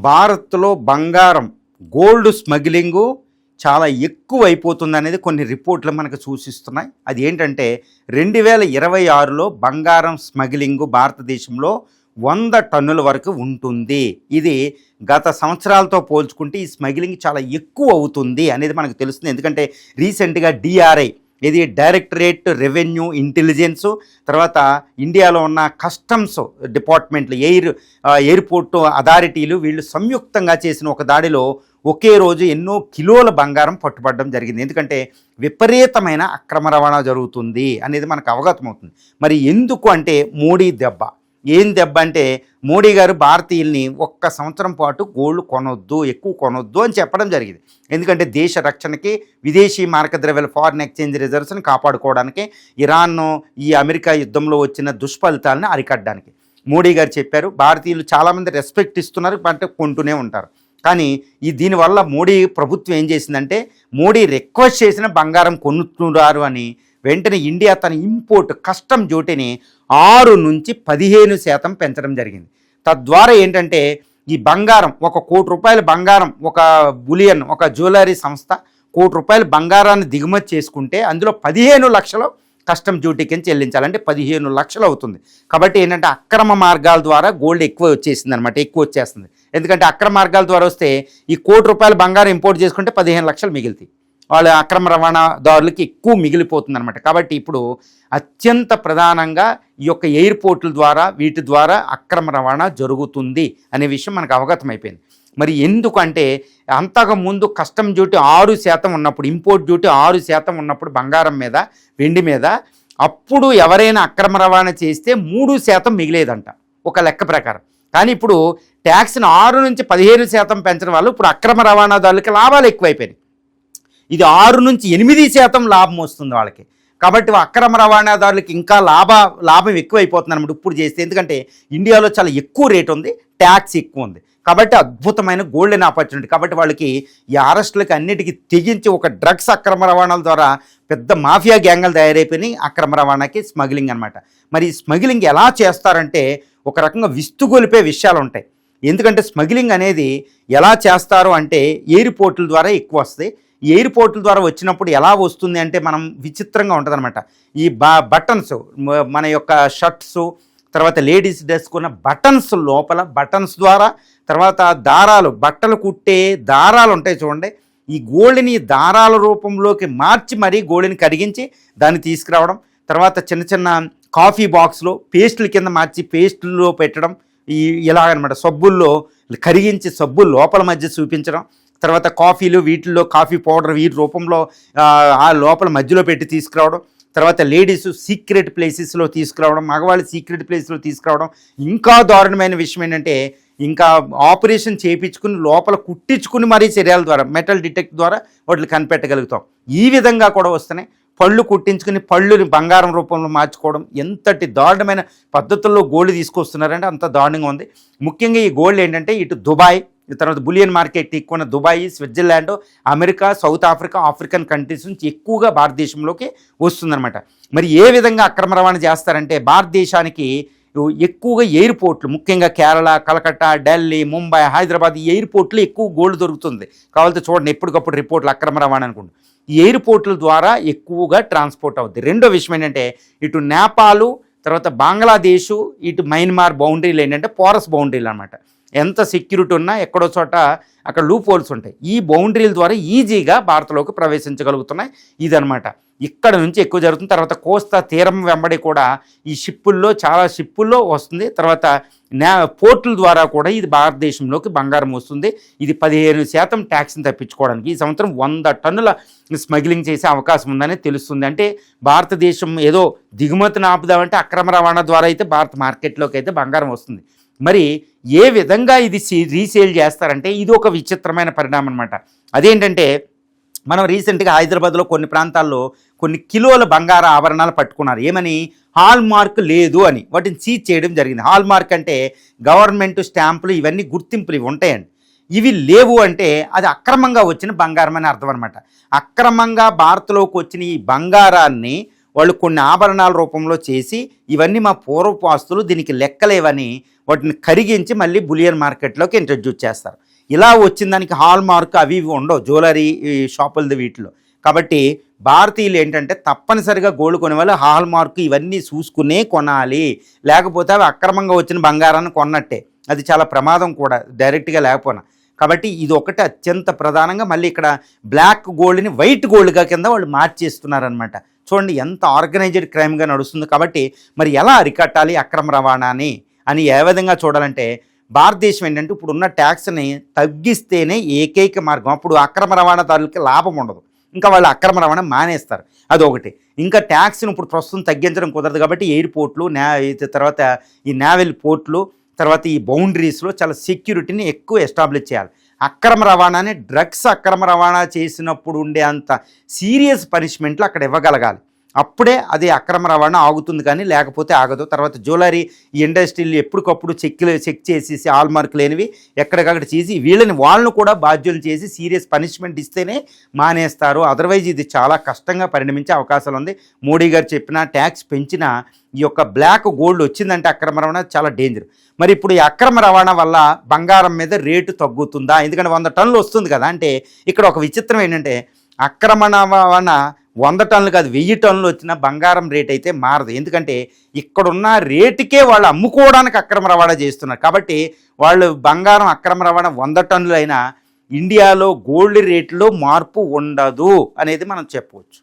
భారత్లో బంగారం gold smuggling చాలా ఎక్కువ అయిపోతుందనేది కొన్ని రిపోర్ట్లు మనకు సూచిస్తున్నాయి. అది ఏంటంటే 2026లో బంగారం స్మగ్లింగు భారతదేశంలో 100 టన్నుల వరకు ఉంటుంది. ఇది గత సంవత్సరాలతో పోల్చుకుంటే ఈ స్మగ్లింగ్ చాలా ఎక్కువ అవుతుంది అనేది మనకు తెలుస్తుంది. ఎందుకంటే రీసెంట్గా DRI, ఇది డైరెక్టరేట్ రెవెన్యూ ఇంటెలిజెన్సు, తర్వాత ఇండియాలో ఉన్న కస్టమ్స్ డిపార్ట్మెంట్లు, ఎయిర్పోర్ట్ అథారిటీలు వీళ్ళు సంయుక్తంగా చేసిన ఒక దాడిలో ఒకే రోజు ఎన్నో కిలోల బంగారం పట్టుబడడం జరిగింది. ఎందుకంటే విపరీతమైన అక్రమ రవాణా జరుగుతుంది అనేది మనకు అవగతమవుతుంది. మరి ఎందుకు అంటే మోడీ దెబ్బ. ఏం దెబ్బ అంటే మోడీ గారు భారతీయుల్ని ఒక్క సంవత్సరం పాటు గోల్డ్ కొనొద్దు, ఎక్కువ కొనొద్దు అని చెప్పడం జరిగింది. ఎందుకంటే దేశ రక్షణకి, విదేశీ మారక ద్రవ్యాల ఫారిన్ ఎక్స్చేంజ్ రిజర్వ్స్ని కాపాడుకోవడానికి, ఇరాన్ను ఈ అమెరికా యుద్ధంలో వచ్చిన దుష్ఫలితాలను అరికట్టడానికి మోడీ గారు చెప్పారు. భారతీయులు చాలామంది రెస్పెక్ట్ ఇస్తున్నారు, అంటే కొంటూనే ఉంటారు. కానీ దీనివల్ల మోడీ ప్రభుత్వం ఏం చేసిందంటే మోడీ రిక్వెస్ట్ చేసిన బంగారం కొనుక్కున్నారు అని వెంటనే ఇండియా తన ఇంపోర్ట్ కస్టమ్ డ్యూటీని 6 నుంచి 15% పెంచడం జరిగింది. తద్వారా ఏంటంటే ఈ బంగారం, 1 కోటి రూపాయల బంగారం, ఒక బులియన్, ఒక జ్యువెలరీ సంస్థ 1 కోటి రూపాయల బంగారాన్ని దిగుమతి చేసుకుంటే అందులో 15 లక్షలు కస్టమ్ డ్యూటీ కింద చెల్లించాలంటే 15 లక్షలు అవుతుంది. కాబట్టి ఏంటంటే అక్రమ మార్గాల ద్వారా గోల్డ్ ఎక్కువ వచ్చేస్తుంది. ఎందుకంటే అక్రమ మార్గాల ద్వారా వస్తే ఈ 1 కోటి రూపాయల బంగారం ఇంపోర్ట్ చేసుకుంటే 15 లక్షలు మిగులుతాయి. వాళ్ళ అక్రమ రవాణాదారులకి ఎక్కువ మిగిలిపోతుంది అనమాట. కాబట్టి ఇప్పుడు అత్యంత ప్రధానంగా ఈ యొక్క ఎయిర్పోర్టుల ద్వారా, వీటి ద్వారా అక్రమ రవాణా జరుగుతుంది అనే విషయం మనకు అవగతమైపోయింది. మరి ఎందుకంటే అంతకుముందు కస్టమ్ డ్యూటీ 6% ఉన్నప్పుడు, ఇంపోర్ట్ డ్యూటీ 6% ఉన్నప్పుడు బంగారం మీద, వెండి మీద, అప్పుడు ఎవరైనా అక్రమ రవాణా చేస్తే 3% మిగిలేదంట ఒక లెక్క ప్రకారం. కానీ ఇప్పుడు ట్యాక్స్ని 6 నుంచి 15% పెంచడం వల్ల ఇప్పుడు అక్రమ రవాణాదారులకి లాభాలు ఎక్కువైపోయినాయి. ఇది 6 నుంచి 8% లాభం వస్తుంది వాళ్ళకి. కాబట్టి అక్రమ రవాణాదారులకి ఇంకా లాభం ఎక్కువైపోతుంది అన్నమాట ఇప్పుడు చేస్తే. ఎందుకంటే ఇండియాలో చాలా ఎక్కువ రేట్ ఉంది, ట్యాక్స్ ఎక్కువ ఉంది. కాబట్టి అద్భుతమైన గోల్డెన్ ఆపర్చునిటీ. కాబట్టి వాళ్ళకి ఈ అరెస్టులకి అన్నిటికీ తెగించి ఒక డ్రగ్స్ అక్రమ రవాణాల ద్వారా పెద్ద మాఫియా గ్యాంగులు తయారైపోయినాయి అక్రమ రవాణాకి, స్మగ్లింగ్ అనమాట. మరి ఈ స్మగ్లింగ్ ఎలా చేస్తారంటే ఒక రకంగా విస్తుగొలిపే విషయాలు ఉంటాయి. ఎందుకంటే స్మగ్లింగ్ అనేది ఎలా చేస్తారు అంటే ఎయిర్పోర్టుల ద్వారా ఎక్కువ వస్తాయి. ఈ ఎయిర్పోర్టుల ద్వారా వచ్చినప్పుడు ఎలా వస్తుంది అంటే మనం విచిత్రంగా ఉంటుంది అనమాట. ఈ బటన్స్, మన యొక్క షర్ట్స్, తర్వాత లేడీస్ డ్రెస్కున్న బటన్స్ లోపల బటన్స్ ద్వారా, తర్వాత దారాలు, బట్టలు కుట్టే దారాలు ఉంటాయి చూడండి, ఈ గోల్డ్ని దారాల రూపంలోకి మార్చి మరీ గోల్డ్ని కరిగించి దాన్ని తీసుకురావడం, తర్వాత చిన్న చిన్న కాఫీ బాక్స్లో పేస్టుల కింద మార్చి పేస్టుల్లో పెట్టడం, ఇలాగనమాట. సబ్బుల్లో కరిగించి సబ్బు లోపల మధ్య చూపించడం, తర్వాత కాఫీలు, వీటిల్లో కాఫీ పౌడర్ వీటి రూపంలో ఆ లోపల మధ్యలో పెట్టి తీసుకురావడం, తర్వాత లేడీస్ సీక్రెట్ ప్లేసెస్లో తీసుకురావడం, మగవాళ్ళు సీక్రెట్ ప్లేస్లో తీసుకురావడం. ఇంకా దారుణమైన విషయం ఏంటంటే ఇంకా ఆపరేషన్ చేయించుకుని లోపల కుట్టించుకుని మరీ చర్యల ద్వారా, మెటల్ డిటెక్ట్ ద్వారా వాటిని కనిపెట్టగలుగుతాం. ఈ విధంగా కూడా వస్తున్నాయి. పళ్ళు కుట్టించుకుని పళ్ళుని బంగారం రూపంలో మార్చుకోవడం, ఎంతటి దారుణమైన పద్ధతుల్లో గోల్డ్ తీసుకొస్తున్నారంటే అంత దారుణంగా ఉంది. ముఖ్యంగా ఈ గోల్డ్ ఏంటంటే ఇటు దుబాయ్, తర్వాత బులియన్ మార్కెట్ ఎక్కువ ఉన్న Dubai, Switzerland, America, south Africa, African countries నుంచి ఎక్కువగా భారతదేశంలోకి వస్తుందన్నమాట. మరి ఏ విధంగా అక్రమ రవాణా చేస్తారంటే భారతదేశానికి ఎక్కువగా ఎయిర్పోర్ట్లు, ముఖ్యంగా కేరళ, కలకత్తా, ఢిల్లీ, ముంబై, హైదరాబాద్, ఈ ఎయిర్పోర్ట్లు ఎక్కువ గోల్డ్ దొరుకుతుంది. కావాలంటే చూడండి ఎప్పటికప్పుడు రిపోర్ట్లు అక్రమ రవాణా అనుకోండి. ఈ ఎయిర్పోర్ట్ల ద్వారా ఎక్కువగా ట్రాన్స్పోర్ట్ అవుతుంది. రెండో విషయం ఏంటంటే ఇటు నేపాలు, తర్వాత బంగ్లాదేశు, ఇటు మయన్మార్ బౌండరీలు ఏంటంటే పోరస్ బౌండరీలు అనమాట. ఎంత సెక్యూరిటీ ఉన్నా ఎక్కడో చోట అక్కడ లూప్ హోల్స్ ఉంటాయి. ఈ బౌండరీల ద్వారా ఈజీగా భారత్లోకి ప్రవేశించగలుగుతున్నాయి. ఇదనమాట ఇక్కడ నుంచి ఎక్కువ జరుగుతుంది. తర్వాత కోస్తా తీరం వెంబడి కూడా ఈ చాలా షిప్పుల్లో వస్తుంది. తర్వాత పోర్టుల ద్వారా కూడా ఇది భారతదేశంలోకి బంగారం వస్తుంది. ఇది 15% ట్యాక్స్ని తప్పించుకోవడానికి ఈ సంవత్సరం 100 టన్నుల స్మగ్లింగ్ చేసే అవకాశం ఉందని తెలుస్తుంది. అంటే భారతదేశం ఏదో దిగుమతిని ఆపుదామంటే అక్రమ రవాణా ద్వారా అయితే భారత మార్కెట్లోకి అయితే బంగారం వస్తుంది. మరి ఏ విధంగా ఇది రీసేల్ చేస్తారంటే ఇది ఒక విచిత్రమైన పరిణామం అనమాట. అదేంటంటే మనం రీసెంట్గా హైదరాబాద్లో కొన్ని ప్రాంతాల్లో కొన్ని కిలోల బంగార ఆభరణాలు పట్టుకున్నారు. ఏమని? హాల్ మార్క్ లేదు అని వాటిని సీజ్ చేయడం జరిగింది. హాల్ మార్క్ అంటే గవర్నమెంట్ స్టాంపులు, ఇవన్నీ గుర్తింపులు ఇవి ఉంటాయండి. ఇవి లేవు అంటే అది అక్రమంగా వచ్చిన బంగారం అని అర్థం అనమాట. అక్రమంగా భారత్లోకి వచ్చిన ఈ బంగారాన్ని వాళ్ళు కొన్ని ఆభరణాల రూపంలో చేసి ఇవన్నీ మా పూర్వపు ఆస్తులు, దీనికి లెక్కలేవని వాటిని కరిగించి మళ్ళీ బులియన్ మార్కెట్లోకి ఇంట్రడ్యూస్ చేస్తారు. ఇలా వచ్చిన దానికి హాల్ మార్క్ అవి ఇవి ఉండవు జ్యువెలరీ షాపులది వీటిలో. కాబట్టి భారతీయులు ఏంటంటే తప్పనిసరిగా గోల్డ్ కొనే వాళ్ళు హాల్ మార్క్ ఇవన్నీ చూసుకునే కొనాలి, లేకపోతే అవి అక్రమంగా వచ్చిన బంగారాన్ని కొన్నట్టే, అది చాలా ప్రమాదం కూడా డైరెక్ట్గా లేకపోయినా. కాబట్టి ఇది ఒకటి అత్యంత ప్రధానంగా మళ్ళీ ఇక్కడ బ్లాక్ గోల్డ్ని వైట్ గోల్డ్గా కింద వాళ్ళు మార్చేస్తున్నారనమాట. చూడండి ఎంత ఆర్గనైజ్డ్ క్రైమ్గా నడుస్తుంది. కాబట్టి మరి ఎలా అరికట్టాలి అక్రమ రవాణాని అని ఏ విధంగా చూడాలంటే భారతదేశం ఏంటంటే ఇప్పుడున్న ట్యాక్స్ని తగ్గిస్తేనే ఏకైక మార్గం. అప్పుడు అక్రమ రవాణాదారులకి లాభం ఉండదు, ఇంకా వాళ్ళు అక్రమ రవాణా మానేస్తారు. అదొకటి. ఇంకా ట్యాక్స్ని ఇప్పుడు ప్రస్తుతం తగ్గించడం కుదరదు కాబట్టి ఎయిర్పోర్ట్లు, తర్వాత ఈ నేవల్ పోర్ట్లు, తర్వాత ఈ బౌండరీస్లో చాలా సెక్యూరిటీని ఎక్కువ ఎస్టాబ్లిష్ చేయాలి. అక్రమ రవాణాని డ్రగ్స్ అక్రమ రవాణా చేసినప్పుడు ఉండే అంత సీరియస్ పనిష్మెంట్లు అక్కడ ఇవ్వగలగాలి. అప్పుడే అది అక్రమ రవాణా ఆగుతుంది, కానీ లేకపోతే ఆగదు. తర్వాత జ్యువెలరీ ఈ ఇండస్ట్రీలు ఎప్పటికప్పుడు చెక్ చేసేసి హాల్ మార్క్ లేనివి ఎక్కడికక్కడ చేసి వాళ్ళను కూడా బాధ్యులు చేసి సీరియస్ పనిష్మెంట్ ఇస్తేనే మానేస్తారు. అదర్వైజ్ ఇది చాలా కష్టంగా పరిణమించే అవకాశాలు ఉంది. మోడీ గారు చెప్పిన ట్యాక్స్ పెంచిన ఈ యొక్క బ్లాక్ గోల్డ్ వచ్చిందంటే అక్రమ రవాణా చాలా డేంజర్. మరి ఇప్పుడు ఈ అక్రమ రవాణా వల్ల బంగారం మీద రేటు తగ్గుతుందా? ఎందుకంటే 100 టన్నులు వస్తుంది కదా. అంటే ఇక్కడ ఒక విచిత్రం ఏంటంటే అక్రమ రవాణా 100 టన్నులు కాదు 1000 టన్నులు వచ్చిన బంగారం రేట్ అయితే మారదు. ఎందుకంటే ఇక్కడున్న రేటుకే వాళ్ళు అమ్ముకోవడానికి అక్రమ రవాణా చేస్తున్నారు. కాబట్టి వాళ్ళు బంగారం అక్రమ రవాణా 100 టన్నులు అయినా ఇండియాలో గోల్డ్ రేట్లో మార్పు ఉండదు అనేది మనం చెప్పవచ్చు.